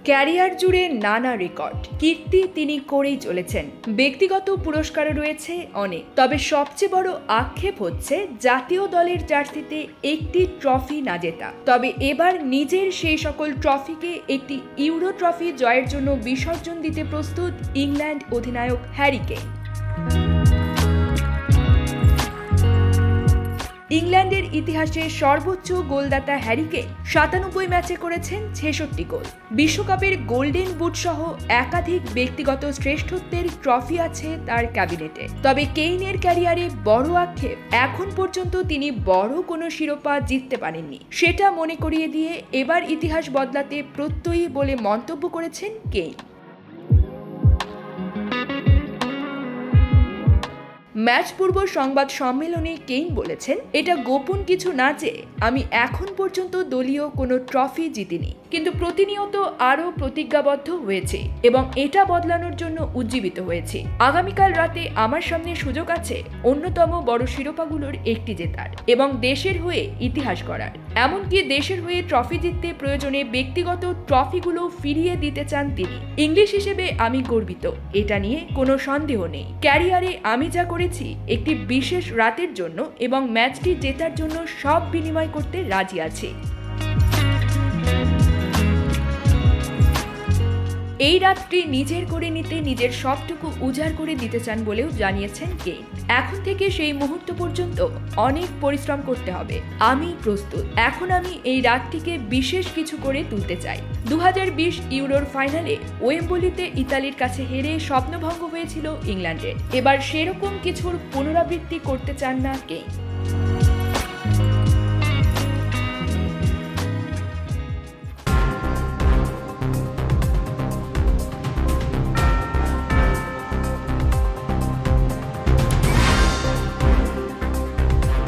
Career জুড়ে নানা record কীর্তি তিনি করেই চলেছেন। ব্যক্তিগত পুরস্কারও রয়েছে অনেক, তবে সবচেয়ে বড় আক্ষেপ হচ্ছে জাতীয় দলের জার্সিতে একটি ট্রফি না জেতা। তবে এবার নিজের সেই সকল ট্রফিকে একটি ইউরো ট্রফি জয়ের জন্য বিসর্জন দিতে প্রস্তুত ইংল্যান্ড অধিনায়ক হ্যারি কেইন। ইংল্যান্ডের ইতিহাসে সর্বোচ্চ গোলদাতা হ্যারি কেইন ৯৭ ম্যাচে করেছেন ৬৬ গোল। বিশ্বকাপের গোল্ডেন বুট সহ একাধিক ব্যক্তিগত শ্রেষ্ঠত্বের ট্রফি আছে তার ক্যাবিনেটে। তবে কেইনের ক্যারিয়ারে বড় আক্ষেপ, এখন পর্যন্ত তিনি বড় কোনো শিরোপা জিততে পারেননি। সেটা মনে করিয়ে দিয়ে এবার ইতিহাস বদলাতে প্রত্যয়ী বলে মন্তব্য করেছেন কেইন। ম্যাচ পূর্ব সংবাদ সম্মেলনে কেইন বলেছেন, এটা গোপন কিছু না যে আমি এখন পর্যন্ত দলীয় কোনো ট্রফি জিতিনি, কিন্তু প্রতিনিয়ত আরও প্রতিজ্ঞাবদ্ধ হয়েছে এবং এটা বদলানোর জন্য উজ্জীবিত হয়েছে। আগামীকাল রাতে আমার সামনে সুযোগ আছে অন্যতম বড় শিরোপাগুলোর একটি জেতার এবং দেশের হয়ে ইতিহাস গড়ার। এমনকি দেশের হয়ে ট্রফি জিততে প্রয়োজনে ব্যক্তিগত ট্রফিগুলো ফিরিয়ে দিতে চান তিনি। ইংলিশ হিসেবে আমি গর্বিত, এটা নিয়ে কোনো সন্দেহ নেই। ক্যারিয়ারে আমি যা করেছি একটি বিশেষ রাতের জন্য এবং ম্যাচটি জেতার জন্য সব বিনিময় করতে রাজি আছি। এই রাতটি নিজের করে নিতে নিজের সবটুকু উজাড় করে দিতে চান বলেও জানিয়েছেন কেইন। এখন থেকে সেই মুহূর্ত পর্যন্ত অনেক পরিশ্রম করতে হবে, আমি প্রস্তুত। এখন আমি এই রাতটিকে বিশেষ কিছু করে তুলতে চাই। ২০২০ ইউরোর ফাইনালে ওয়েম্বলিতে ইতালির কাছে হেরে স্বপ্নভঙ্গ হয়েছিল ইংল্যান্ডের। এবার সেরকম কিছুর পুনরাবৃত্তি করতে চান না কেইন।